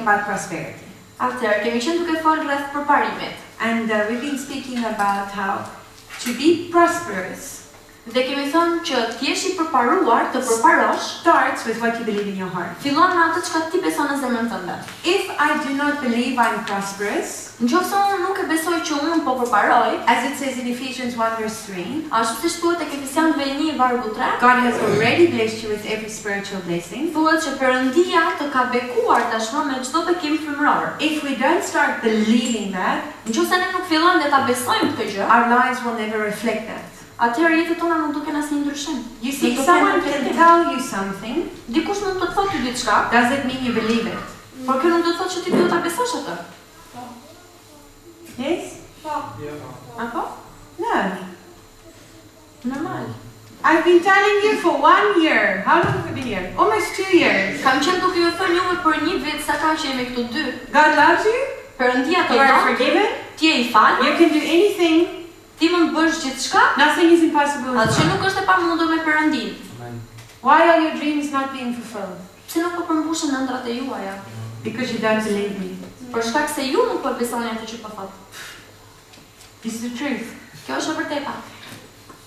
about prosperity. Atëherë kemi qenë duke folur rreth përparimit. And we've been speaking about how to be prosperous Dhe kemi thënë që të jesh I përparuar, të përparosh, starts with what you believe in your heart. fillon me atë çka ti beson në zemrën tënde. If I do not believe I'm prosperous, Nëse unë nuk e besoj që unë po përparoj, as it says in Ephesians 1 verse 3, ashtu siç thuhet tek Efesianëve 1:3, God has already blessed you with every spiritual blessing. thuhet që Perëndia të ka bekuar tashmë me çdo bekim frymëror. If we don't start believing that, Nëse ne nuk fillojmë dhe ta besojmë këtë gjë, our lives will never reflect that. atëherë jetët tona nuk duken asnjë ndryshim. You see, Nuk do someone kenë can reflektim. tell you something, Dikush mund të të thotë ty diçka, doesn't mean you believe it. por kjo nuk do të thotë që ti duhet ta besosh atë. Yes? Apo? No. Normal. I've been telling you for 1 year. How long have we been here? Almost 2 years. Kam qenë duke ju thënë juve për 1 vit sa ka që jemi këtu 2. God loves you. Perëndia të You are don, forgiven. ti je I falur, You can do anything. ti mund të bësh gjithçka, Nothing is impossible with atë që God. nuk është e pamundur me Perëndin. Why are your dreams not being fulfilled? Pse nuk po përmbushen ëndrat e juaja? Because you don't believe me. Për shkak se ju nuk po besoni atë që po thot. It's the truth. Kjo është e vërteta.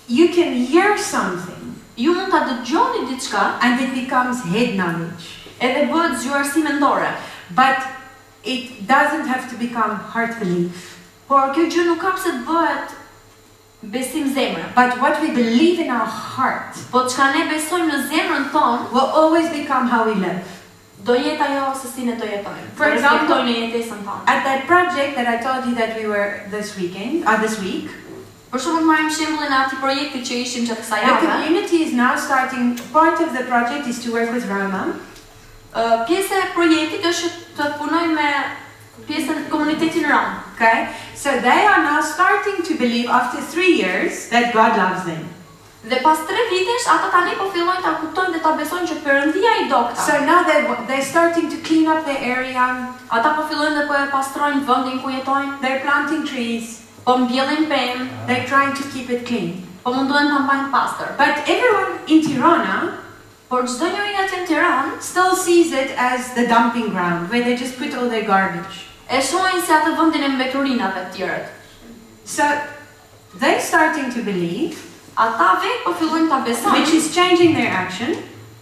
You can hear something Ju mund ta dëgjoni diçka, and it becomes head knowledge. edhe bëhet zgjuarsi mendore. But it doesn't have to become heart belief. Por kjo gjë nuk ka pse të bëhet besim zemre. But what we believe in our heart Po çka ne besojmë në zemrën tonë, will always become how we live. do jetë ajo se si ne do jetojmë. For example, Respektojmë jetesën tonë. At that project that I told you that we were this week, Për shembull marrim shembullin e atij projekti që ishim gjatë kësaj the jave. community is now starting, part of the project is to work with Roma. Pjesa e projektit është të punojmë me pjesën komunitetin rom. Okay? So they are now starting to believe after 3 years that God loves them. Dhe pas 3 vitesh, ata tani po fillojnë ta kuptojnë dhe ta besojnë që Perëndia I do këta. So now they're starting to clean up their area, Ata po fillojnë dhe po e pastrojnë vendin ku jetojnë, they're planting trees, po mbjellin pemë, they're trying to keep it clean. po mundohen ta mbajnë pastër. But everyone in Tirana Por çdo njeri atje në Tiranë still sees it as the dumping ground where they just put all their garbage. e shohin si atë vendin e mbeturinave të tjerët. So they're starting to believe, Ata vetë po fillojnë ta besojnë, which is changing their action,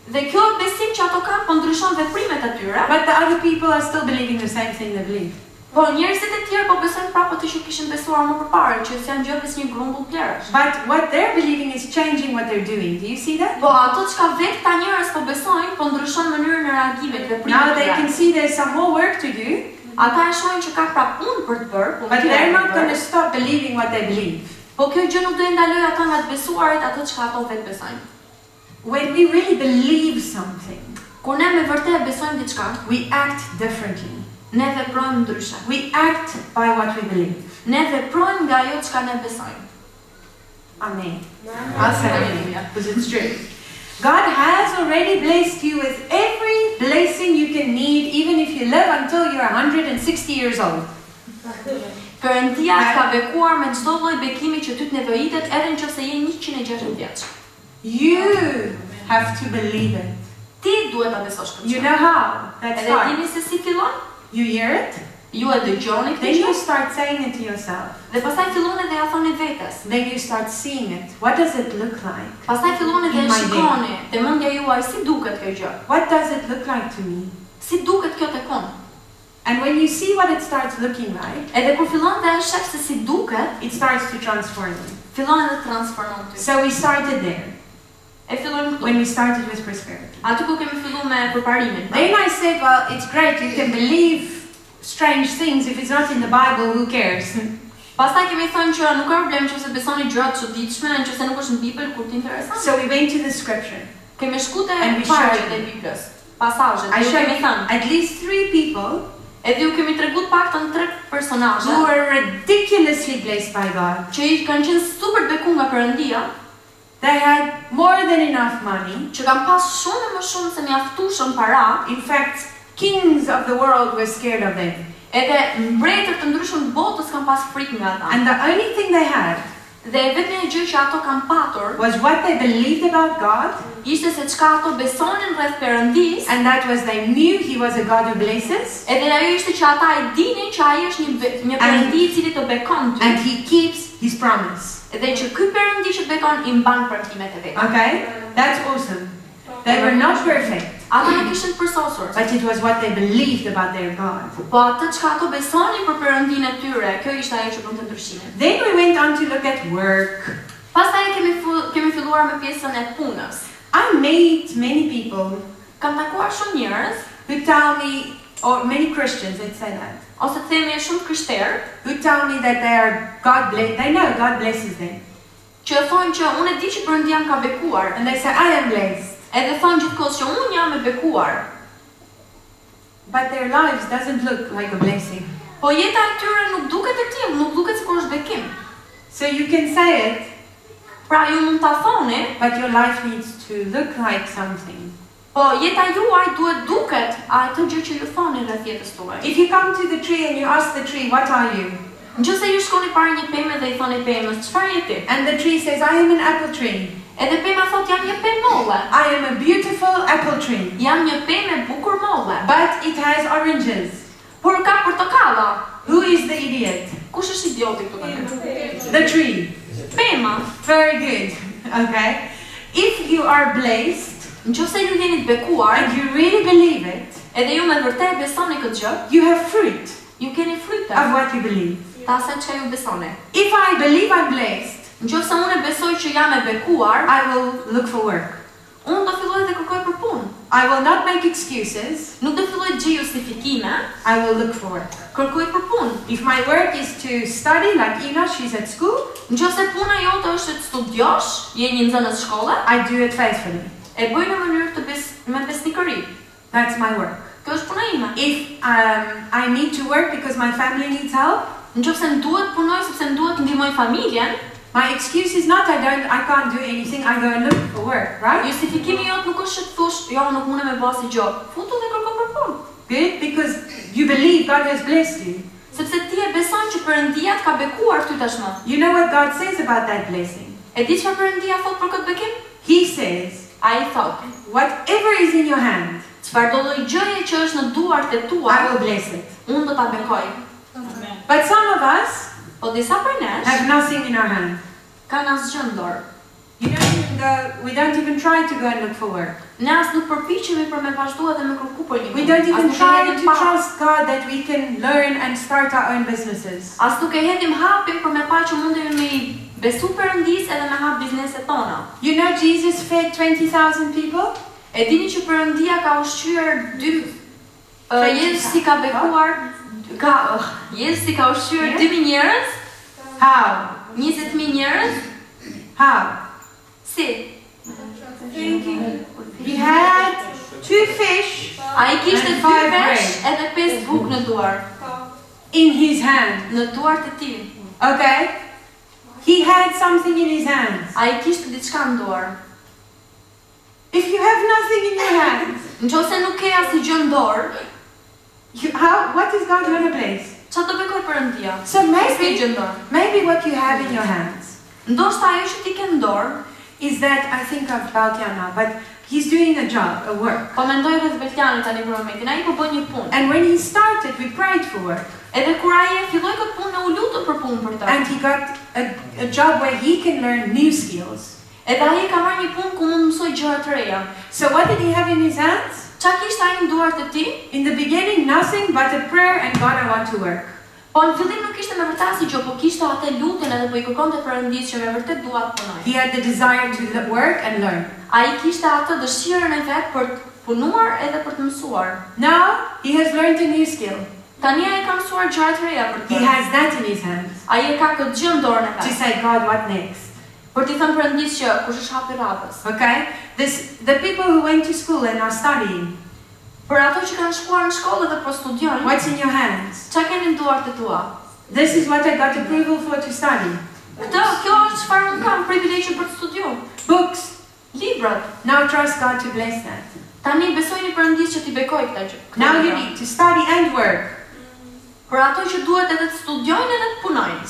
dhe kjo besim që ato kanë po ndryshon veprimet e tyre. but the other people are still believing the same thing they believe. Po njerëzit e tjerë po besojnë prapë atë që kishin besuar më përpara, që janë gjë si një grumbull plerësh. But what they're believing is changing what they're doing. Do you see that? Po ato çka vetë ta njerëz po besojnë, po ndryshon mënyrën e reagimit dhe Now veprimit. they can see there's some more work to do, Ata e shohin që ka prapë punë për të bërë, but they're not going to stop believing what they believe. Po kjo gjë nuk do i ndalojë ata nga të besuarit atë çka ato vetë besojnë. When we really believe something, Kur ne me vërtet besojmë diçka, we act differently. ne veprojmë ndryshe. We act by what we believe. Ne veprojmë nga ajo çka ne besojmë. Amen. I'll say amen, because it's true. God has already blessed you with every blessing you can need, even if you live until you're 160 years old. Perëndia ka bekuar me çdo lloj bekimi që ty të nevojitet, edhe nëse je 160 vjeç. You have to believe it. Ti duhet ta besosh këtë. You know how? That Edhe starts. dini se si fillon? You hear it, Ju e dëgjoni këtë then gjë you start saying it to yourself. dhe pastaj filloni dhe ja thoni vetes. Then you start seeing it. What does it look like? Pastaj filloni dhe In e my shikoni te mendja juaj si duket kjo gjë. What does it look like to me? Si duket kjo tek unë. And when you see what it starts looking like, Edhe kur fillon dhe e sheh se si duket, it starts to transform you. fillon edhe të transformon ty. So we started there, E fillojmë këtu. when we started with prosperity. Aty ku kemi filluar me përparimin. Then I said, well, it's great, you can believe strange things. If it's not in the Bible, who cares? Pastaj kemi thënë që nuk ka problem nëse besoni gjëra të çuditshme, nëse nuk është në Bibël, kur të interesant. So we went to the scripture. Kemi shkuar te And we faqet showed e Biblës, pasazhet. I Ju showed kemi thënë. at least 3 people Edhe ju kemi treguar paktën 3 personazhe who were ridiculously blessed by God. që kanë qenë super beku nga Perëndia, They had more than enough money. që kanë pas shumë më shumë se mjaftueshëm para, In fact, kings of the world were scared of them. edhe mbretër të ndryshëm të botës kanë pas frikë nga ata. And the only thing they had Dhe vetmja gjë që ato kanë patur was what they believed about God, ishte se çka ato besonin rreth Perëndis, and that was they knew He was a God who blesses, edhe ajo ishte që ata e dinin që ai është një Perëndi I cili të bekon ty. and He keeps His promise. Edhe që ky Perëndi që të bekon I mban premtimet e veta. Okay? That's awesome. They were not perfect, Ata nuk ishin të përsosur, but it was what they believed about their God. po atë çka ato besonin për Perëndinë e tyre, kjo ishte ajo që bënte ndryshimin. Then we went on to look at work. Pastaj kemi filluar me pjesën e punës. I meet many people Kam takuar shumë njerëz, who tell me, or many Christians, let's say that, ose të themi shumë krishterë, who tell me that they know God blesses them. që thonë që unë e di që Perëndia më ka bekuar, And they say, I am blessed. edhe thonë gjithkohës që unë jam e bekuar, But their lives doesn't look like a blessing. po jeta e tyre nuk duket e tillë, nuk duket sikur është bekim. So you can say it, Pra ju mund ta thoni, but your life needs to look like something. po jeta juaj duhet duket atë gjë që ju thoni rreth jetës tuaj. If you come to the tree and you ask the tree, what are you? Nëse ju shkoni para një peme dhe I thoni pemës, çfarë je ti? And the tree says, I am an apple tree. Edhe pema thot jam një pemë molle. I am a beautiful apple tree. Jam një pemë e bukur molle. But it has oranges. Por ka portokalla. Who is the idiot? Kush është idioti këtu tani? The tree. Pema. Very good. Okay. If you are blessed Nëse ju jeni të bekuar, and you really believe it, edhe ju me vërtet besoni këtë gjë, you have fruit ju keni fryte of what you believe. ta asaj çka ju besoni. If I believe I'm blessed, Nëse unë besoj që jam e bekuar, I will look for work. unë do filloj të kërkoj për punë. I will not make excuses. Nuk do filloj të gjej justifikime, I will look for work. kërkoj për punë. If my work is to study, like Ina, she's at school, Nëse puna jote është të studiosh, je një nxënës shkolle, I do it faithfully. e bëj në mënyrë me besnikëri. That's my work. Kjo është puna ime. If I need to work because my family needs help, Nëse më duhet punoj sepse më duhet ndihmoj familjen, my excuse is not I can't do anything, I go and look for work, right? justifikimi jot nuk është të thosh, jo, nuk mundem me bëj gjë. Futu dhe kërko për punë. Good, because you believe God has blessed you. Sepse ti e beson që Perëndia të ka bekuar ty tashmë. You know what God says about that blessing? E di çfarë Perëndia thot për këtë bekim? He says, Ai thot, whatever is in your hand, çfarëdo lloj gjëje që është në duart e tua, I will bless it. unë do ta bekoj. But some of us Po disa prej nesh have nothing in our hand. kanë asgjë në dorë. We don't even try to go and look for work. Ne as nuk përpiqemi për me vazhduar dhe me kërku për një We punë. don't As even nuk e try hedhim to pa- trust God that we can learn and start our own businesses. As nuk e hedhim hapin për me pa që mundemi me I besu Perëndis edhe me hap bizneset tona. You know Jesus fed 20,000 people? E dini që Perëndia ka ushqyer Jezusi ka bekuar Jezusi ka ushqyer 2.000 njerëz, How? 20.000 njerëz. How? Si? He had 2 fish Ai kishte And 2 5 vesh edhe 5 bukë në duar, in his hand. në duart e tij. Okay? He had something in his hands. Ai kishte diçka në duar. If you have nothing in your hands, Nëse nuk ke asgjë në dorë, what is God going to bless? çfarë do bekoj Perëndia? So Maybe gjë në dorë. maybe what you have in your hands Ndoshta ajo që ti ke në dorë, is that I think of Baltian now, but he's doing a job, a work. po mendoj rreth Beltianit tani për momentin. Ai po bën një punë. And when he started, we prayed for work. Edhe kur ai e filloi këtë punë, u lutëm për punë për të. And he got a job where he can learn new skills. Edhe ai ka marrë një punë ku mund mësoj gjëra të reja. So what did he have in his hands? Çfarë kishte ai në duart e tij? In the beginning, nothing but a prayer and God, I want to work. Po në fillim nuk kishte me vërtet asgjë, po kishte atë lutjen edhe po I kërkonte Perëndis që me vërtet dua të punoj. He had the desire to work and learn. Ai kishte atë dëshirën e vet për të punuar edhe për të mësuar. Now, he has learned a new skill. Tani ai ka mësuar gjëra të reja për He të. has that in his hands. Ai e ka këtë gjë në dorën e To vet. say, God, what next? Për t'i thënë Perëndis që kush është hapi radhës. Okay? The people who went to school and are studying, Për ato që kanë shkuar në shkollë dhe po studiojnë, what's in your hands? çka keni në duart e tua? This is what I got approval for to study. Kjo është çfarë unë kam privilegju për të studiuar. Books. Librat. Now trust God to bless that. Tani besojni Perëndis që t'i bekoj këta gjë. Now you need to study and work. Për ato që duhet edhe të studiojnë edhe të punojnë.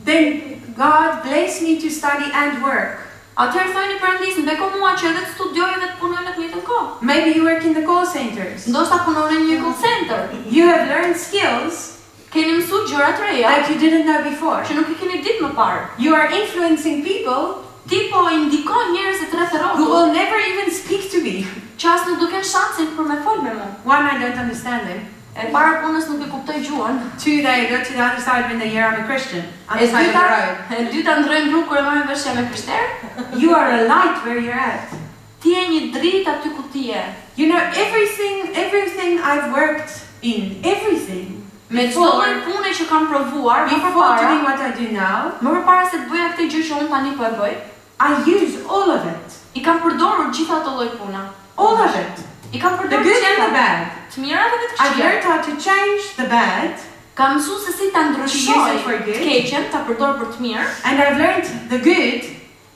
then God blessed me to study and work. Atëherë thoni Perëndis, mbeko mua që edhe të studioj edhe të punoj në të njëjtën kohë. Maybe you work in the call centers. Ndoshta punon në një call center. You have learned skills Keni mësuar gjëra të reja that you didn't know before. që nuk i keni ditë më parë. You are influencing people Ti po i ndikon njerëzit rreth who rrotull will never even speak to me. që as nuk do kenë shansin për me fol me mua. One, I don't understand them. E para punës nuk e kuptoj gjuhën. Two, they go to the other side when they hear I'm a Christian. On the E side of the dyta, road. e dyta ndrojnë rrugë kur e marrin vesh jam e krishterë. You are a light where you're at. Ti je një dritë aty ku ti je. You know, everything I've worked in, everything. Me çdo lloj pune që kam provuar, më Before doing përpara, what I do now, më përpara se të bëja këtë gjë që unë tani po e bëj, I use all of it. i kam përdorur gjithë ato lloj puna. All of it. I kam The përdorur good and the gjithë bad. të mirat edhe të I've këqija. learned how to change the bad, Kam mësuar se si ta To ndryshoj use it for good. të keqen, ta përdor për të mirë, and I've learned the good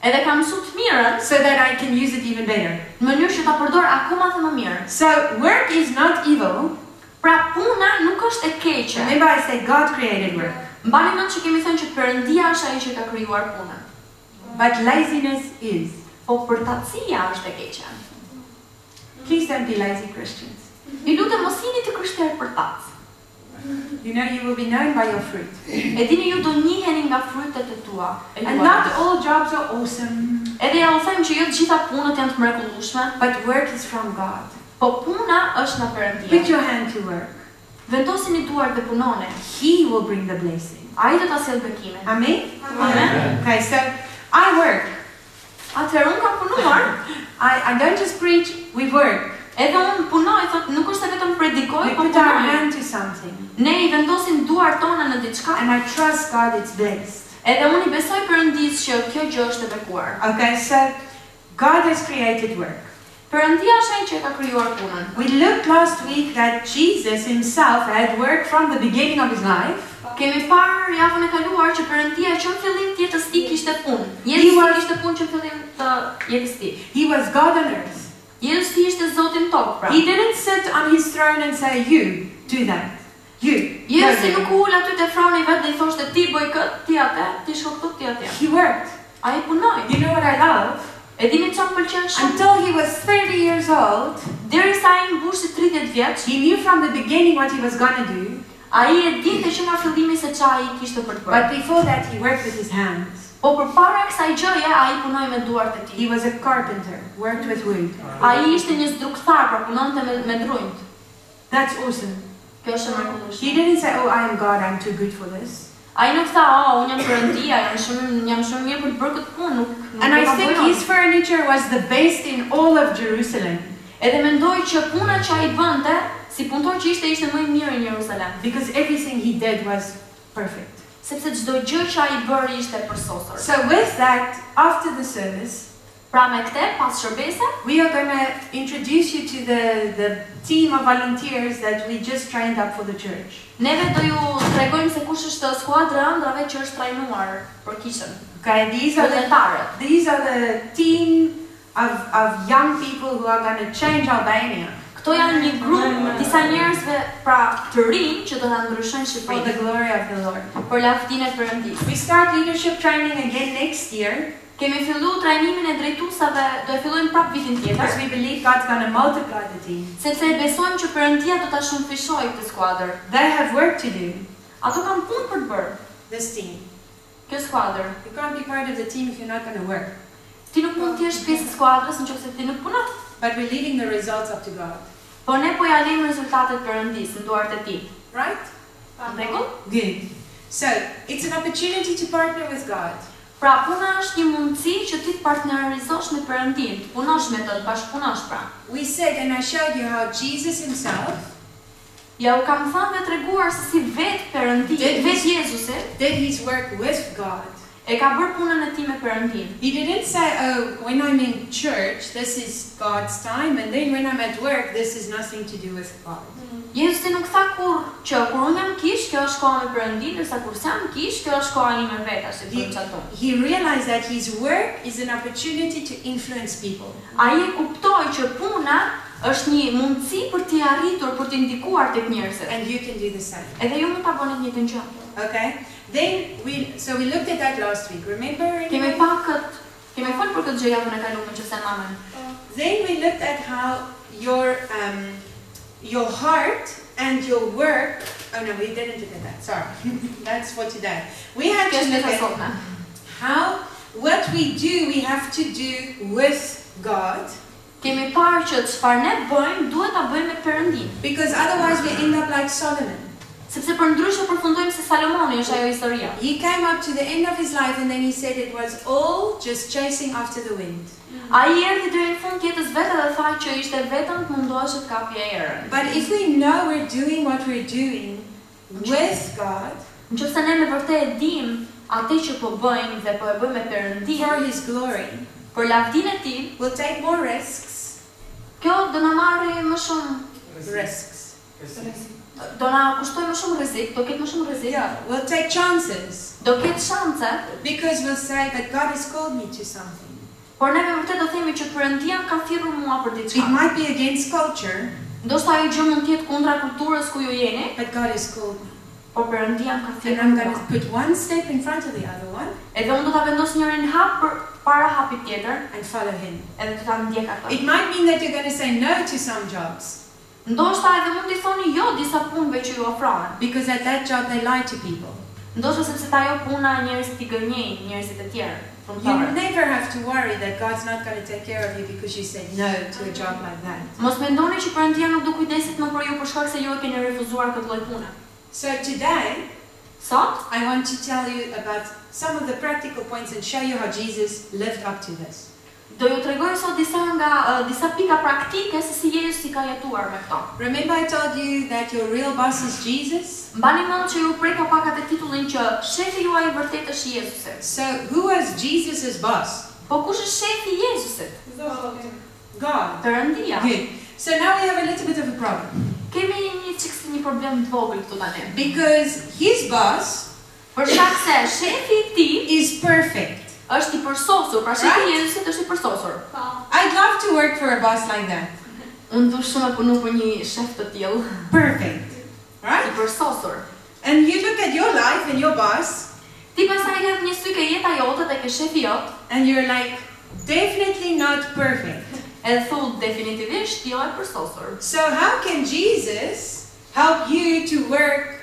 edhe kam mësuar të mirën so that I can use it even better. në mënyrë që ta përdor akoma më mirë. So work is not evil. Pra puna nuk është e keqe. Remember I said God created work. Mbani mend që kemi thënë që Perëndia është ai që ka krijuar punën. But laziness is. Po përtatësia është e keqe. Please don't be lazy Christians. Ju lutem mos jeni të krishterë përtatës. You know you will be known by your fruit. E dini ju do njiheni nga frytet e tua. And not all jobs are awesome. Edhe ja u them që jo të gjitha punët janë të mrekullueshme, But work is from God. po puna është nga Put Perëndia. your hand to work. Vendosini duart dhe punone. He will bring the blessing. Ai do ta sjellë bekimin. Amen? Amen. Okay, so I work. Atëherë unë kam punuar, I don't just preach, we work. edhe unë punoj, thotë, nuk është se vetëm predikoj, We po put our punoj. hand to something. Ne i vendosim duart tona në diçka, And I trust God it's blessed. edhe unë i besoj Perëndis që kjo gjë është e bekuar. Okay, so God has created work. Perëndia është ai që e ka krijuar punën. We looked last week that Jesus himself had worked from the beginning of his life. Kemi parë javën e kaluar që Perëndia që në fillim të jetës tij kishte punë. He Jezusi was- kishte punë që në fillim të jetës tij. He was God on earth. Jezusi ishte Zoti në tokë, pra. He didn't sit on his throne and say, you, do that. You. Jezusi No, nuk u ul aty te froni vet dhe i thoshte ti bëj këtë, ti atë, ti shko këtu, ti atje. He worked. Ai punoi. You know what I love? E dini çfarë më pëlqen shumë? Until he was 30 years old, Derisa ai mbushi 30 vjeç, he knew from the beginning what he was gonna do. ai e dinte që nga fillimi se çfarë ai kishte për të bërë. But before that, he worked with his hands. Po përpara kësaj gjëje ai punoi me duart e He tij. was a carpenter, worked with wood. Ai ishte një zdrukthar, pra punonte me drunjt. That's awesome. Kjo është e mrekullueshme. He didn't say, oh, I am God, I'm too good for this. Ai nuk tha, "Oh, unë jam Perëndia, jam shumë mirë për të bërë këtë punë." Nuk And e I ka think bërë. his furniture was the best in all of Jerusalem. Edhe mendoj që puna që ai bënte, si punëtor që ishte më i mirë në Jeruzalem, Because everything he did was perfect. sepse çdo gjë që ai bëri ishte përsosur. So with that, after the service, Pra me këtë, pas shërbese, we are going to introduce you to the team of volunteers that we just trained up for the church. neve do ju tregojmë se kush është skuadra e ëndrave që është trajnuar për kishën. Okay, these are the team of young people who are going to change Albania Këto janë një grup disa njerëzve pra të rinj që do ta ndryshojnë for the Shqipërinë glory of the Lord. për lavdinë e Perëndisë. We start leadership training again next year Kemi filluar trajnimin e drejtuesave, do e fillojmë prapë vitin because tjetër, we believe God's going to multiply the team. sepse besojmë që Perëndia do ta shumëfishojë këtë skuadër. They have work to do, Ato kanë punë për të bërë. this team. Kjo skuadër. You can't be part of the team if you're not going to work. Ti nuk mund të jesh pjesë e skuadrës nëse ti nuk punon. But we're leaving the results up to God. Po ne po ja lejmë rezultatet Perëndisë në duart e tij. Right? Rregull? Good. So, it's an opportunity to partner with God. Pra puna është një mundësi që ti të partnerizosh me Perëndinë, të punosh me të, të bashkëpunosh pra. We said, and I showed you how Jesus himself Ja u kam thënë dhe treguar se si vetë Perëndia, Did vetë Jezusi did his work with God. e ka bërë punën e tij me Perëndinë. He didn't say, oh, when I'm in church, this is God's time, and then when I'm at work, this is nothing to do with God. Jezusi nuk tha që kur unë jam kish, kjo është koha me Perëndinë, ndërsa kur jam kish, kjo është koha ime vetë, si thonë çato. He realized that his work is an opportunity to influence people. Ai e kuptoi që puna është një mundësi për t'i arritur, për t'i ndikuar tek njerëzit. And you can do the same. Edhe ju mund ta bëni të njëjtën gjë. Okay? Then we looked at that last week. Remember? Kemi folur për këtë gjë javën e kaluar që se mamën. Then we looked at how your heart and your work. Oh no, we didn't look at that. Sorry, that's for today. We had to look at how what we do, we have to do with God. Kemi parë që çfarë ne bëjmë, duhet ta bëjmë me Perëndin. Because otherwise we end up like Solomon. Sepse përndryshe përfundojmë si Salomoni, është ajo historia. He came up to the end of his life and then he said it was all just chasing after the wind. Ai erdhi deri në fund jetës vetë dhe tha që ishte vetëm të mundohej të kapje erën. But if we know we're doing what we're doing with God, nëse ne me vërtet e dim atë që po bëjmë dhe po e bëjmë me Perëndin for His glory, për lavdinë e Tij, we'll take more risks. Kjo do na marrë më shumë risks. Do na kushtoj më shumë rrezik, do ketë më shumë rrezik. Yeah, we'll take chances. Do ketë shanse. Because we'll say that God has called me to something. Por ne me vërtet do themi që Perëndia ka thirrur mua për diçka. It might be against culture. Ndoshta ajo gjë mund të jetë kundra kulturës ku ju jeni. But God has called me. Por Perëndia ka thirrur. And I'm going to put one step in front of the other one. Edhe unë do ta vendos njërin hap për para hapit tjetër. And follow Him. Edhe do ta ndjek atë. It might mean that you're going to say no to some jobs. Ndoshta edhe mund t'i thoni jo disa punëve që ju ofrohen. Because at that job they lie to people. Ndoshta sepse ajo puna njerëzit i gënjejnë njerëzit e tjerë. You never have to worry that God's not going to take care of you because you said no to a job like that. Mos mendoni që Perëndia nuk do kujdeset më për ju për shkak se ju e keni refuzuar këtë lloj pune. So today, I want to tell you about some of the practical points and show you how Jesus lived up to this. Do ju tregoj sot disa pika praktike se si Jezusi ka jetuar me këto. Remember I told you that your real boss is Jesus? Mbani mend që ju preka pak atë titullin që shefi juaj i vërtetë është Jezusi. So who was Jesus's boss? Po kush është shefi i Jezusit? God. Perëndia. Good. So now we have a little bit of a problem. Kemi një problem të vogël këtu tani. Because his boss, për shkak se shefi i tij is perfect. Është i përsosur, pra shefi i Jezusit është i përsosur. I'd love to work for a boss like that. Unë do shumë punu për një shef të tillë. Perfect. Right? I përsosur. And you look at your life and your boss. Ti pastaj hedh një sy ke jeta jote dhe ke shefi jot. And you're like, definitely not perfect. Edhe thu definitivisht jo e përsosur. So how can Jesus help you to work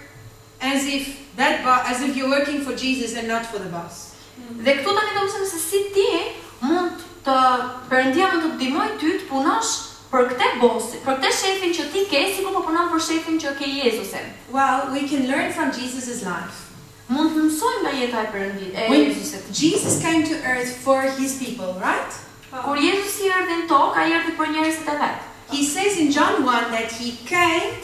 as if you're working for Jesus and not for the boss? Dhe këtu tani do të them se si ti mund të Perëndia mund të ndihmoj ty të punosh për këtë bosin, për këtë shefin që ti ke, sikur po punon për shefin që ke Jezusin. Well, we can learn from Jesus's life. Mund të mësojmë nga jeta e Perëndit, e Jezusit. Jesus came to earth for his people, right? Kur Jezusi erdhi në tokë, ai erdhi për njerëzit e vet. He says in John 1 that he came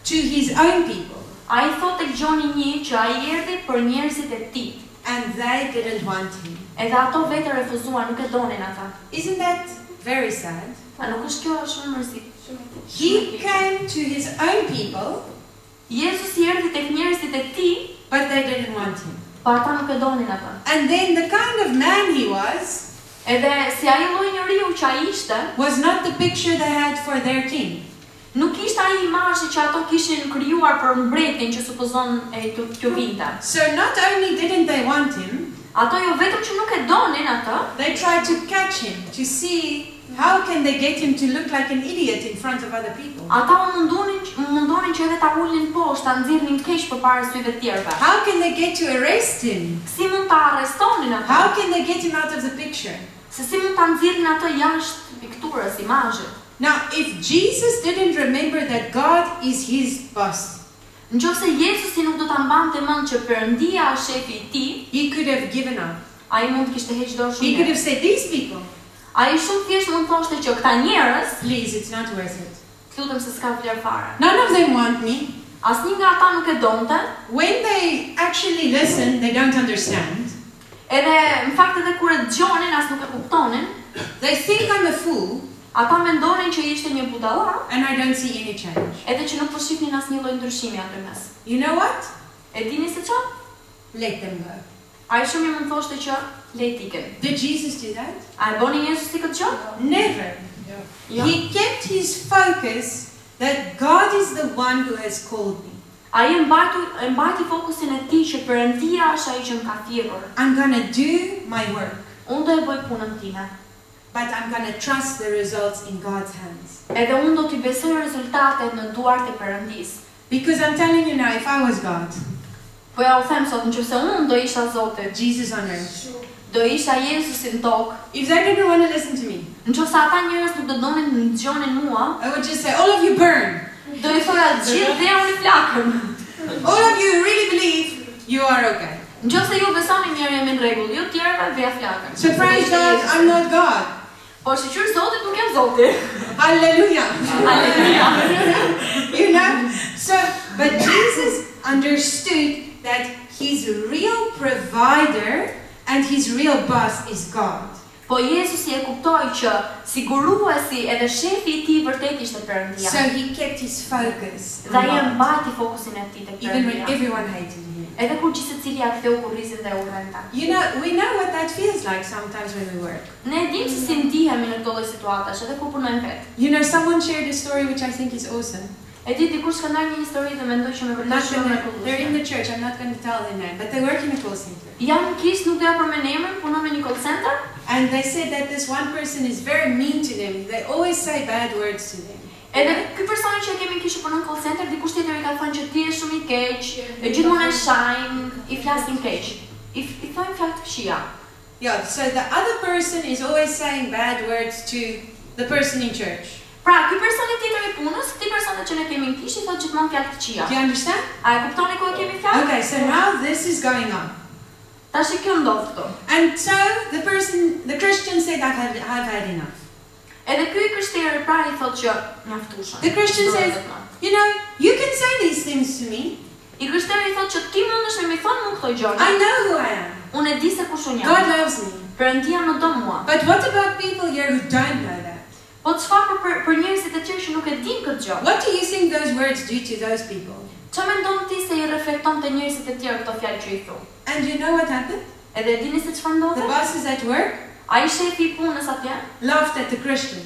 to his own people. Ai thotë tek Gjoni 1 që ai erdhi për njerëzit e tij. And they didn't want him. Edhe ato vetë refuzuan, nuk e donin ata. Isn't that very sad? A nuk është kjo shumë mërzik? He came to his own people. Jezusi erdhi tek njerëzit e tij, but they didn't want him. Po ata nuk e donin ata. And then the kind of man he was, edhe si ai lloj njeriu që ai ishte, was not the picture they had for their king. Nuk ishte ai imazhi që ato kishin krijuar për mbretin që supozon të vinte. So not only didn't they want him, ato jo vetëm që nuk e donin atë, they tried to catch him to see how can they get him to look like an idiot in front of other people. Ata mundonin që edhe ta ulnin poshtë, ta nxirrnin keq përpara syve të tjerëve. How can they get to arrest him? Si mund ta arrestonin atë? How can they get him out of the picture? Se si mund ta nxirrin atë jashtë pikturës, imazhit. Now, if Jesus didn't remember that God is his boss, nëse Jezusi nuk do ta mbante mend që Perëndia është shefi i tij, he could have given up. Ai mund të kishte hequr dorë shumë. He could have said, these people, ai shumë thjesht mund thoshte që këta njerëz, please, it's not worth it. Lutem se s'ka vlerë fare. None of them want me. Asnjë nga ata nuk e donte. When they actually listen, they don't understand. Edhe në fakt edhe kur e dëgjonin, as nuk e kuptonin. They think I'm a fool. Ata mendonin që ishte një budalla. And I don't see any change. Edhe që nuk po shihnin asnjë lloj ndryshimi aty mes. You know what? E dini se çfarë? Let them go. Ai shumë mund thoshte që lejt iken. Did Jesus do that? A e boni Jezusi këtë gjë? Never. Jo. He kept his focus that God is the one who has called me. Ai e mbajti fokusin e tij që Perëndia është ai që më ka thirrur. I'm going to do my work, Unë do e bëj punën time. but I'm going to trust the results in God's hands. Edhe unë do t'i besoj rezultatet në duart e Perëndisë. Because I'm telling you now, if I was God, Po ja u them sot, nëse unë do isha Zoti, Jesus on earth, do isha Jezusi në tokë, if they didn't want to listen to me, nëse ata njerëz nuk do donin të dëgjonin mua, I would just say, all of you burn. do i thoja gjithë dheuni flakën. All of you really believe you are okay. Nëse ju besoni mirë jemi në rregull, ju tjerëve veja flakën. So praise God, I'm not God. Po shqyr Zotit nuk jam Zoti. Hallelujah. Aleluja. You know? So, but Jesus understood that his real provider and his real boss is God. Po Jezusi e kuptoi që siguruesi edhe shefi I tij vërtet ishte Perëndia. So he kept his focus Dhe on ai e God, mbajti fokusin e tij tek even when Perëndia. everyone hated him. Edhe kur gjithsecili ja ktheu kurrizin dhe urrënta. You know, we know what that feels like sometimes when we work. Ne e dimë se si ndihemi në këto lloj situatash edhe kur punojmë vetë. You know, someone shared a story which I think is awesome. E di dikush ka ndar një histori dhe mendoj që më I'm vërtet not shumë e gonna, they're in mrekullueshme. the church, I'm not going to tell their name, but they work in a call center. Janë kish nuk doja përmend emrin, punon në një call center. And they said that this one person is very mean to them. They always say bad words to them. Edhe ky personi që kemi kishë punon në call center, dikush tjetër I ka thënë që ti je shumë I keq, e gjithmonë e shajnë, I flasin keq. I thonë fjalë të këqija. Yeah, so the other person is always saying bad words to the person in church. Pra, ky personi tjetër I punës, këtij personi që ne kemi në kishë I thotë gjithmonë fjalë të këqija. Do you understand? A e kuptoni ku e kemi fjalë? Okay, so now this is going on. Tash kjo ndodh këtu. And so the Christian said, I've had enough. Edhe ky krishterë pra I thotë që mjaftueshëm. The Christian says, you know, you can say these things to me. I krishterë I thotë që ti mundesh me më thonë mua këto gjëra. I know who I am. Unë e di se kush unë God jam. loves me. Perëndia më do mua. But what about people here who don't know that? Po çfarë për njerëzit e tjerë që nuk e dinë këtë gjë? What do you think those words do to those people? Çfarë mendon ti se I reflekton te njerëzit e tjerë këto fjalë që I thu? And you know what happened? Edhe e dini se çfarë The ndodhi? bosses at work Ai shefi I punës atje laughed at the Christian.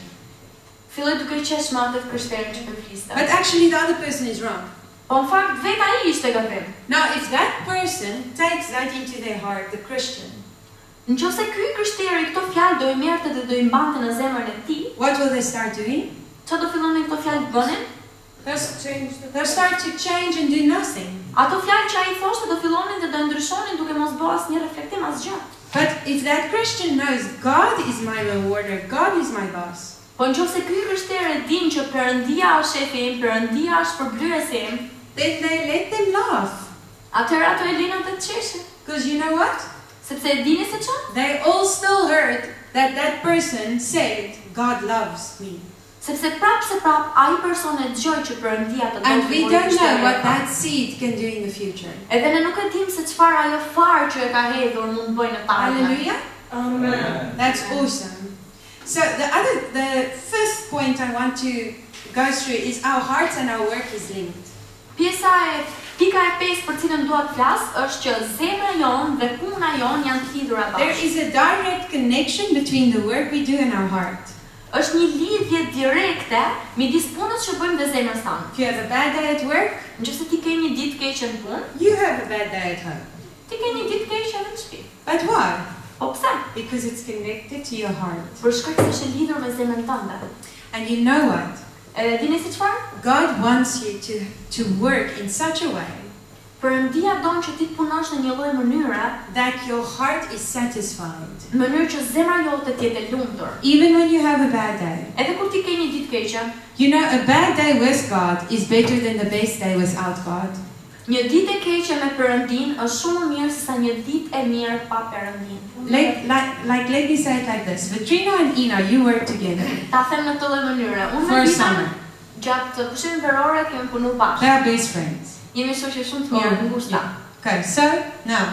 filloi duke qesh me atë krishterën që po fliste. But actually the other person is wrong. Po në fakt vetë ai ishte gabim. Now, if that person takes that into their heart, the Christian, Nëse ky krishteri këto fjalë do I merrte dhe do I mbante në zemrën e tij, what will they start doing? çfarë do fillonin këto fjalë të bënin? They'll start to change and do nothing. Ato fjalë që ai thoshte do fillonin dhe do ndryshonin duke mos bërë asnjë reflektim asgjë. But if that Christian knows God is my rewarder, God is my boss, Po nëse ky krishterë e din që Perëndia është shefi im, Perëndia është përmblyesi im, then they let them laugh. atëherë ato e linë të qeshin. Because you know what? Sepse e dini se çfarë? They all still heard that that person said, God loves me. Sepse prapse ai person e dëgjoi që Perëndia të And we don't know what krishterë. that seed can do in the future. Edhe ne nuk e dim se çfarë ajo farë që e ka hedhur mund bëjë në tarme. Hallelujah. Amen. That's awesome. So the fifth point I want to go through is our hearts and our work is linked. Pika e 5 për cilën dua të flas është që zemra jon dhe puna jon janë të lidhura There bashkë. is a direct connection between the work we do and our heart. Është një lidhje direkte midis punës që bëjmë dhe zemrës tonë. If you have a bad day at work, Nëse ti ke një ditë keqe në punë, you have a bad day at home. ti ke një ditë keqe edhe në shtëpi. But why? Po pse? Because it's connected to your heart. Për shkak se është e lidhur me zemrën tënde. And you know what? Edhe dini si çfarë? God wants you to work in such a way Perëndia don që ti të punosh në një lloj mënyre, that your heart is satisfied. në mënyrë që zemra jote të jetë e lumtur. Even when you have a bad day. Edhe kur ti ke një ditë keqe, You know, a bad day with God is better than the best day without God. një ditë e keqe me Perëndin është shumë më mirë se sa një ditë e mirë pa Perëndin. Let me say it like this. Vitrina and Ina, you work together Ta them në këtë lloj mënyre. Unë for me a Rita, summer. gjatë pushimit verore kemi punuar bashkë. They are best friends. Jemi shoqë shumë të mirë, të ngushta. Okay, so now,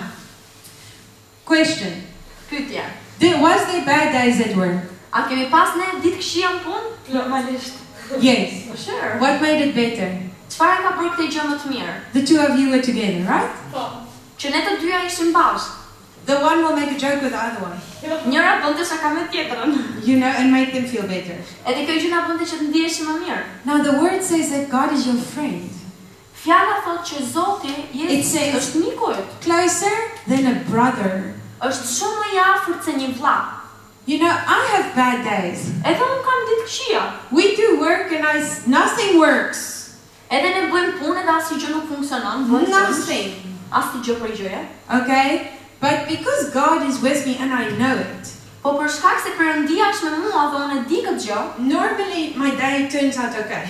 question. Pyetje. Was there bad days at work? A kemi pas ne ditë këqija në punë? Normalisht. Yes. Po sure. What made it better? Çfarë ka bërë këtë gjë më të mirë? The two of you were together, right? Që ne të dyja ishim bashkë. The one will make a joke with the other one, Njëra bënte shaka me tjetrën. you know, and make them feel better. Edhe kjo gjë na bënte që të ndiheshim më mirë. Now the word says that God is your friend. Fjala thotë që Zoti Jezusi është miku yt. Closer than a brother. Është shumë më i afërt se një vlla. You know, I have bad days. Edhe unë kam ditë këqija. We do work and nothing works. Edhe ne bëjmë punë dhe asnjë gjë nuk funksionon. Nothing. Asnjë gjë për gjëja. Okay? But because God is with me and I know it, Po për shkak se Perëndia është me mua dhe unë e di këtë gjë, normally my day turns out okay.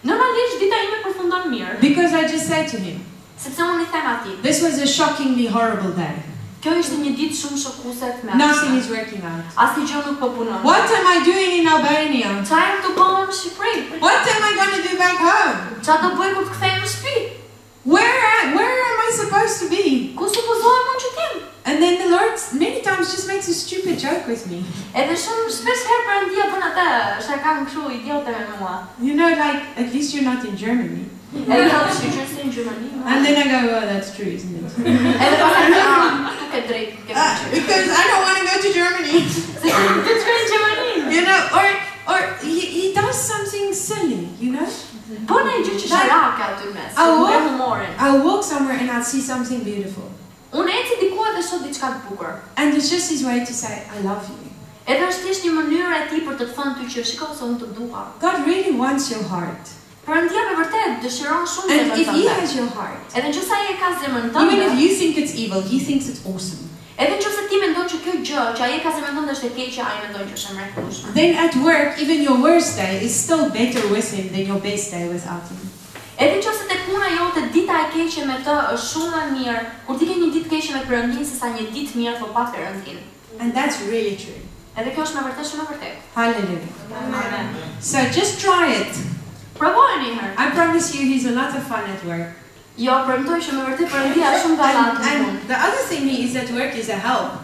Normalisht dita ime përfundon mirë. Because I just say to him, Sepse unë I them atij, this was a shockingly horrible day. kjo ishte një ditë shumë shokuese e Nothing tmerrshme. is working out. Asnjë gjë nuk po punon. What am I doing in Albania? Çfarë jam të bëjmë në Shqipëri? What am I going to do back home? Çfarë do bëj kur të kthehem në shtëpi? Where am I supposed to be? Ku supozohem unë që t'jem? And then the Lord many times just makes a stupid joke with me. Edhe shumë shpesh herë Perëndia bën atë, shaka kështu idiote me mua. You know, like, at least you're not in Germany. Edhe thotë që është në Gjermani. And then I go, oh, that's true, isn't it? Edhe pastaj tu ke drejt, ke drejt. Because I don't want to go to Germany. Se ti shkoj në Gjermani. You know, or he does something silly, you know? Po në gjë që sharake aty mes. Me humorin. I'll walk somewhere and I'll see something beautiful. Unë eci diku edhe shoh diçka të bukur. And it's just his way to say, I love you. Edhe është thjesht një mënyrë e tij për të të thënë ty që shikoj se unë të dua. God really wants your heart. Perëndia me vërtet dëshiron shumë And zemrën if he tënde. has your heart, Edhe nëse ai e ka zemrën even tënde, if you think it's evil, he thinks it's awesome. edhe nëse ti mendon që kjo gjë që ai e ka zemrën tënde është e keqe, ai mendon që është e mrekullueshme. Then at work, even your worst day is still better with him than your best day without him. Edhe nëse te puna jote dita e keqe me të është shumë më mirë, kur ti ke një ditë keqe me Perëndin sesa një ditë mirë po pa Perëndin. And that's really true. Edhe kjo është me vërtet shumë e vërtetë. Hallelujah. Amen. So just try it. Provojeni një herë. I promise you, he's a lot of fun at work. Jo, premtoj që me vërtet Perëndia është shumë gallat në punë. And the other thing he is at work is a help.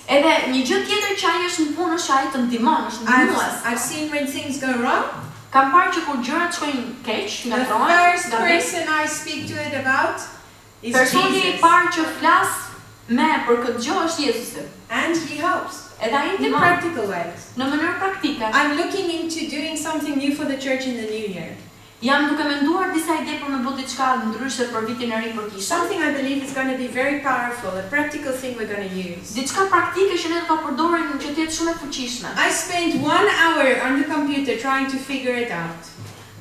Edhe një gjë tjetër që ai është në punë është ai të ndihmon, është ndihmues. I've seen when things go wrong, Kam parë që kur gjërat shkojnë keq, the ngatrohen, first gabim, person I speak to it about is personi I Jesus. parë që flas me për këtë gjë është Jezusi. And he helps Edhe ai in ndihmon practical ways. në mënyrë praktike. I'm looking into doing something new for the church in the new year. Jam duke menduar disa ide për me bë diçka ndryshe për vitin e ri për kishën. Something I believe is going to be very powerful, a practical thing we're going to use. Diçka praktike që ne do ta përdorim që të jetë shumë e fuqishme. I spent 1 hour on the computer trying to figure it out.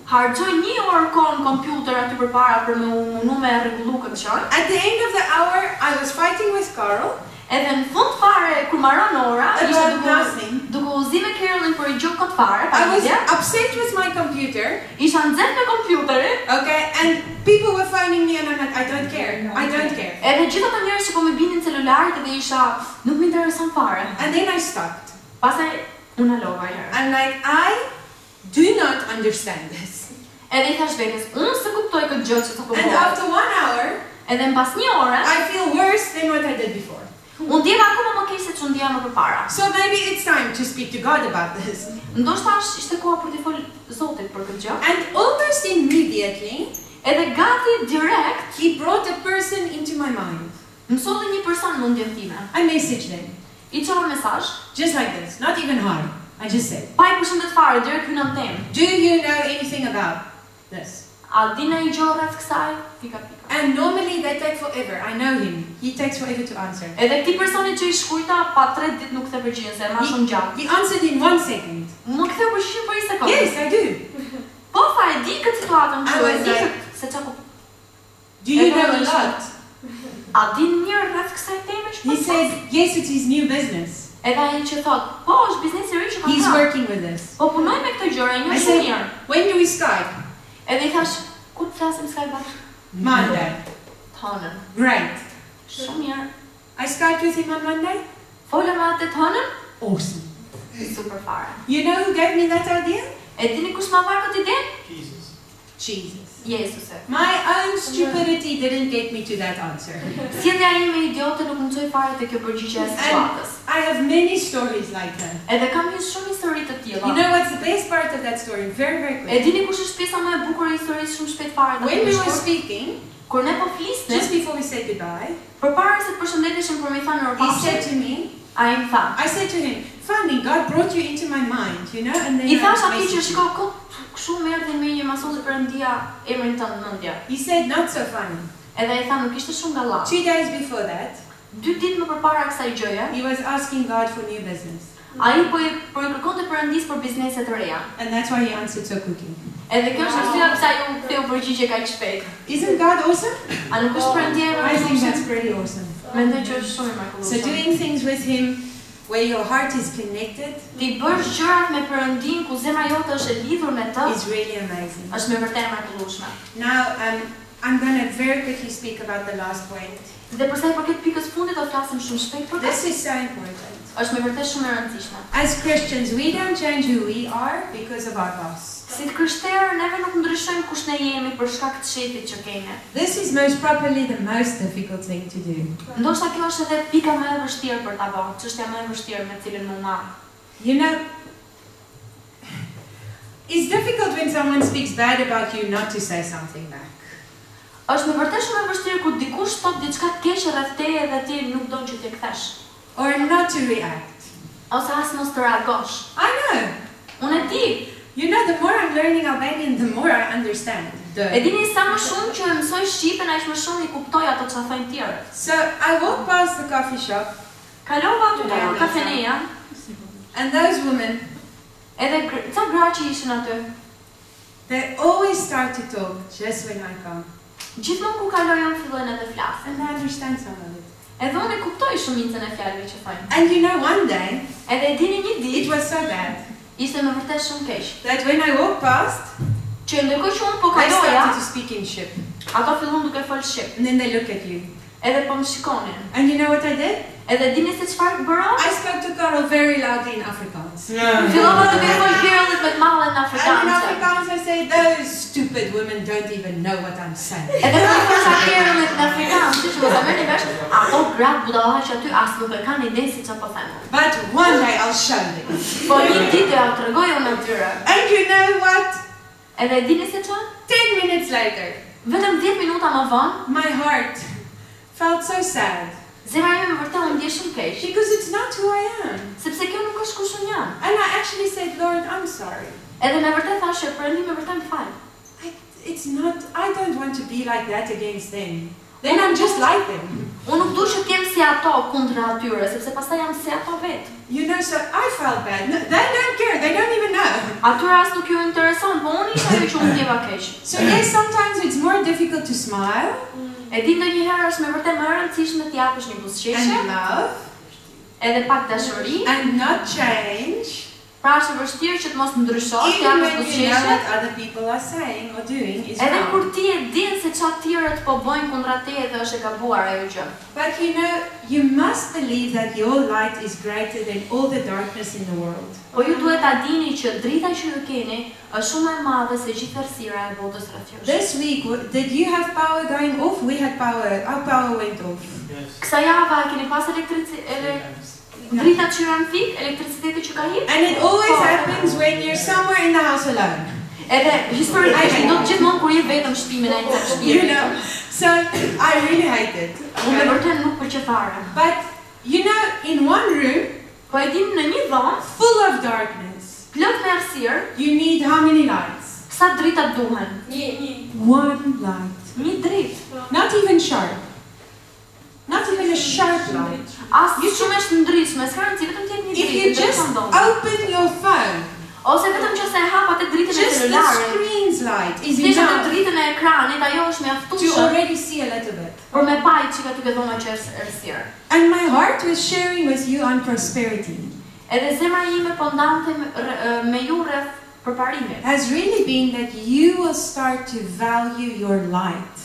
Harxoj 1 orë kohë në kompjuter aty përpara për me u mundu me rregullu këtë gjë. At the end of the hour, I was fighting with Carl Edhe në fund fare kur mbaron ora, ishte about nothing. duke u zi me Carolyn për një gjë këtë fare, I was paditje. upset with my computer, Isha nxehtë me kompjuterin. okay, and people were phoning me and I'm like, I don't care, I don't care. Edhe gjithë ata njerëz që po më binin celularit edhe isha nuk më intereson fare. And then I stopped. Pastaj unë halova një herë. I'm like, I do not understand this. Edhe I thash vetes, unë s'e kuptoj këtë gjë që po And bëj. after 1 hour, Edhe mbas një ore, I feel worse than what I did before. unë ndjeva akoma më keq se ç'u ndjeja më përpara. So maybe it's time to speak to God about this. Ndoshta ishte koha për të folur Zotit për këtë gjë. And almost immediately, Edhe gati direkt he brought a person into my mind. më solli një person në mendjen time. I messaged them, I çova mesazh, just like this, not even hi. I just said, pa I përshëndet fare, direkt hyn në temë. do you know anything about this? A di në një gjë rreth kësaj? Pika pika. And normally they take forever. I know him. He takes forever to answer. Edhe këtij personi që I shkruajta pa 3 ditë nuk the përgjigjen se ma shumë gjatë. He answered in 1 second. Më ktheu përgjigje për 1 sekondë. Yes, I do. Po fa e di këtë situatën I kështu, e was di like, se çka. Do you know a lot? A di një rreth kësaj teme që He said, yes, it's his new business. Edhe ai që thot, po është biznesi I ri që He's kam. working with this. Po punoj me këtë gjëra, I një shumë said, mirë. when do we Skype? Edhe I thash, ku të flasim Skype bashkë? Monday. Hënën. Great. Shumë mirë. I Skyped with him on Monday. Folëm atë të hënën? Awesome. Super fare. You know who gave me that idea? E dini kush ma marrë këtë ide? Jesus. Jezusi. My own stupidity didn't get me to that answer. Sjellja ime idiote nuk më çoi fare te kjo përgjigje e situatës. I have many stories like that. Edhe kam një shumë histori të tilla. You know what's the best part of that story? Very, very E quick. dini kush është pjesa më e bukur e historisë shumë shpejt fare të When we were shkurt? speaking, Kur ne po flisnim, just before we said goodbye, përpara se të përshëndeteshim për me thënë he said mirëpafshim, to me, Ai më tha. I said to him, funny, God brought you into my mind, you know, and then I I thash atij që messaged you. shko kështu më erdhi me një masolli Perëndia emrin tënd në mendje. He said, not so funny. Edhe ai tha nuk ishte shumë gallar. 2 days before that, 2 ditë më përpara kësaj gjëje, he was asking God for new business. ai po i kërkonte Perëndis për biznese të reja. And that's why he answered so quickly. Edhe kjo është arsyeja pse ai u ktheu përgjigje kaq shpejt. Isn't God awesome? A nuk është Perëndia e I think that's mrekullueshme? pretty awesome. Mendoj që është shumë e So mrekullueshme. doing things with him where your heart is connected Ti bësh gjërat me Perëndin ku zemra jote është e lidhur me të, is really amazing. është me vërtet e mrekullueshme. Now, I'm going to very quickly speak about the last point. Dhe për sa i përket pikës fundit do flasim shumë shpejt për This këtë. is so important. Është me vërtet shumë e rëndësishme. As Christians, we don't change who we are because of our boss. Si të krishterë, neve nuk ndryshojmë kush ne jemi për shkak të shefit që kemi. This is most probably the most difficult thing to do. Ndoshta kjo është edhe pika më e vështirë për ta bërë, çështja më e vështirë me cilën më marr. You know, it's difficult when someone speaks bad about you not to say something back. Është me vërtet shumë e vështirë kur dikush thot diçka të keqe rreth teje dhe ti nuk don që t'i kthesh. Or not to react. Ose as mos të reagosh. I know. Unë e di. You know, the more I'm learning Albanian, the more I understand. E dini sa më shumë që mësoj shqipen, aq më shumë i kuptoj ato çfarë thonë tjerët. So I walk past the coffee shop, Kalova aty te kafeneja, and those women, edhe ca gra që ishin aty. they always start to talk just when I come. Gjithmonë ku kaloj unë fillojnë edhe flasin. And I understand some of it. Edhe unë e kuptoj shumicën e fjalëve që thonë. And you know, one day, Edhe e dini një it ditë, was so bad ishte me vërtet shumë keq. that when I walked past, Që ndërkohë që unë po I kaloja, started to speak in Ship. ato fillon duke folë shqip. And then they look at you. Edhe po më shikonin. And you know what I did? Edhe dini se çfarë bëra? I spoke to Carol very loudly in Afrikaans. Fillova duke folë Kirillit me të madhe në And in afrikanë. Afrikaans I say, those stupid women don't even know what I'm saying. Edhe kur i thosha Kirillit në afrikanë, siç mos e merrni vesh, ato gratë budalla që aty as nuk e kanë ide si çfarë po them. But one day I'll show them. Po një ditë ja tregoj unë atyre. And you know what? Edhe dini se çfarë? 10 minutes later, Vetëm 10 minuta më vonë, my heart felt so sad. zemra ime më vërtet u ndjej shumë keq, Because it's not who I am. sepse kjo nuk është kush unë jam. And I actually said, Lord, I'm sorry. Edhe me vërtet thashë, Perëndi më vërtet më fal. It's not, I don't want to be like that against them. Then I'm just like them. Unë nuk dua që të jem si ato kundra atyre, sepse pastaj jam si ato vetë. You know, so I felt bad. No, they don't care. They don't even know. Atyre as nuk ju intereson, po unë isha ajo që unë ndjeva keq. So yes, sometimes it's more difficult to smile E di ndonjëherë është me vërtet më e rëndësishme të japësh një buzëqeshje, and love edhe pak dashuri, and not change, pra është e vështirë që të mos ndryshosh, të even japësh when you know buzëqeshje. what other people are saying or doing is Edhe kur wrong. ti e din se çfarë tjerët po bëjnë kundra teje dhe është e gabuar ajo gjë. But you know, you must believe that your light is greater than all the darkness in the world. Po ju duhet ta dini që drita që ju keni është shumë e madhe se gjithë errësira e botës rreth jush. This week, did you have power going off? We had power. Our power went off. Kësa java keni pas dritat që janë fik, elektriciteti që ka hip. And it always happens when you're somewhere in the house alone. Edhe historikisht do të gjithmonë kur je vetëm në shtëpi me një shtëpi. You know, so I really hate it. Unë me vërtet nuk pëlqej fare. But you know, in one room Po e dim në një dhomë, full of darkness, plot me errësirë, you need how many lights? sa drita duhen? One light. Një dritë. Not even sharp. Not even a sharp light. As shumë është ndryshme, s'ka rëndësi, vetëm të jetë një If dritë. you just open your phone, Ose vetëm që se hap atë dritën e just the celularit. screen's light is Thjesht atë enough dritën e ekranit, ajo është to mjaftueshme already see a little bit. për me pa që ka duke dhoma që është errësirë. And my heart was sharing with you on prosperity. Edhe zemra ime po ndante me ju rreth përparimit. Has really been that you will start to value your light.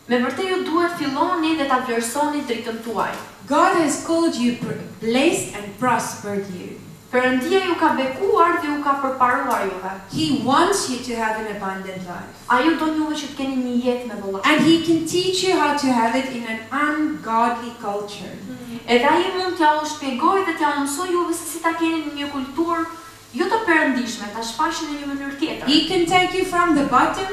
Me vërtet ju duhet filloni dhe ta vlerësoni dritën tuaj. God has called you blessed and prospered you. Perëndia ju ka bekuar dhe ju ka përparuar juve. He wants you to have an abundant life. Ai ju don juve që të keni një jetë me vullnet. And He can teach you how to have it in an ungodly culture. Edhe ai mund t'ja u shpjegoj dhe t'ja mësoj juve se si ta keni në një kulturë jo të perëndishme, ta shfaqni në një mënyrë tjetër. He can take you from the bottom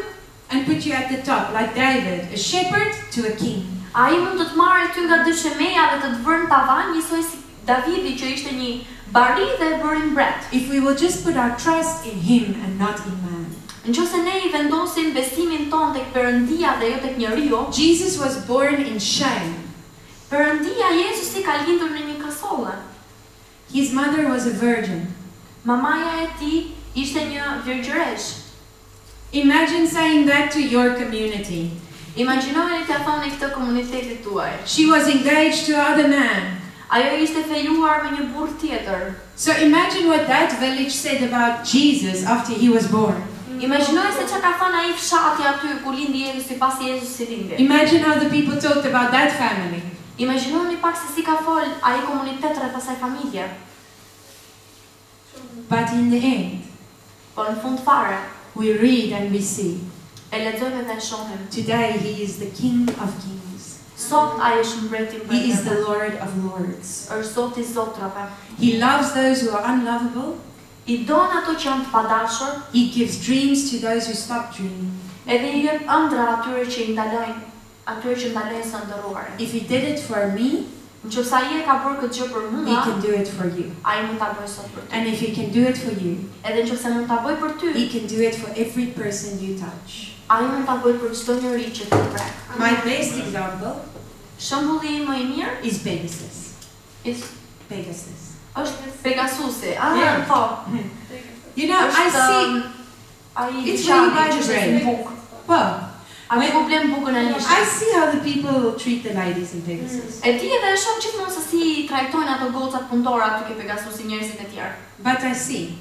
and put you at the top, like David, a shepherd to a king. Ai mund të të marrë ty nga dyshemeja dhe të të vërë në tavan njësoj Davidi që ishte një bari dhe e bëri mbret. If we will just put our trust in him and not in man. Nëse ne I vendosim besimin ton tek Perëndia dhe jo tek njeriu, Jesus was born in shame. Perëndia Jezusi ka lindur në një kasolle. His mother was a virgin. Mamaja e tij ishte një virgjëresh. Imagine saying that to your community. Imagjinojeni t'ia thoni këtë komunitetit tuaj. She was engaged to another man. Ajo ishte fejuar me një burr tjetër. So imagine what that village said about Jesus after he was born. Imagjinoj se çka ka thënë ai fshati aty ku lindi Jezusi pasi Jezusi lindi. Imagine how the people talked about that family. Imagjinoni pak se si ka fol ai komunitet rreth asaj familje. But in the end, Po në fund fare, we read and we see. e lexojmë dhe e shohim. Today he is the King of Kings. Sot ai është mbreti I He is the mbretërve. Lord of Lords. Është Zoti I zotrave. He loves those who are unlovable. I don ato që janë të padashur, He gives dreams to those who stop dreaming. edhe I jep ëndra atyre që I ndalojnë, atyre që ndalojnë së ndërruarin. If he did it for me, Nëse ai e ka bërë këtë gjë për he mua, can do it for you. ai mund ta bëjë sot për ty. And if he can do it for you, Edhe nëse mund ta bëj për ty, he can do it for every person you touch. ai mund ta bëj për çdo njeri që të prek. My best example Shembulli im më I mirë is Pegasus. Pegasus. është Pegasusi. Yeah. Po. You know, I see. Ai It's where you buy the që është bread. në bukë. Well, A me problem bukën e I lishtë. see how the people treat the ladies in Pegasus. E di edhe e shoh gjithmonë se si trajtojnë ato gocat punëtore aty ke Pegasusi njerëzit e tjerë. But I see.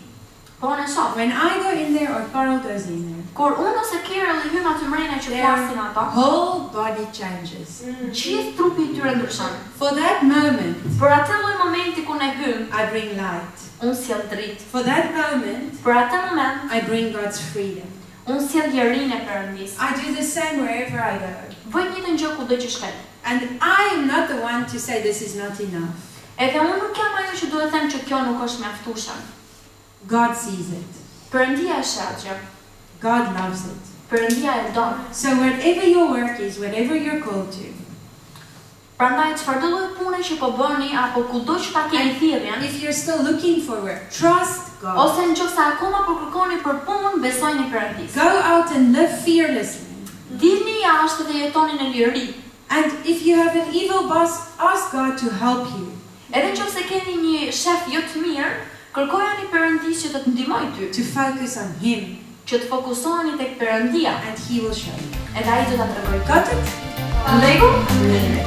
Po në shoh. When I go in there or Carl goes in there, Kur unë ose Carol I hym aty mrena që their flasin ato, whole body changes. gjithë trupi I tyre ndryshon. For that moment, Për atë lloj momenti ku ne hym, I bring light. unë sjell dritë. For that moment, Për atë moment, I bring God's freedom. unë sjell lirinë e Perëndisë. I do the same wherever I go. Bëj njëjtën gjë kudo që shkoj. And I am not the one to say this is not enough. Edhe unë nuk jam ajo që duhet të them që kjo nuk është mjaftueshëm. God sees it. Perëndia e sheh atë. God loves it. Perëndia e don. So whatever your work is, whatever you're called to, Prandaj çfarëdo lloj pune që po bëni apo kudo që ta keni thirrjen, if you're still looking for work, trust God. ose nëse akoma po kërkoni për punë, besojni Perëndisë. Go out and live fearlessly. Dilni jashtë dhe jetoni në liri. And if you have an evil boss, ask God to help you. Edhe nëse keni një shef jo të mirë, kërkojani Perëndisë që të të ndihmojë ty, To focus on Him, që të fokusoheni tek Perëndia, and He will show you. edhe ai do ta tregojë. Got it? Lego?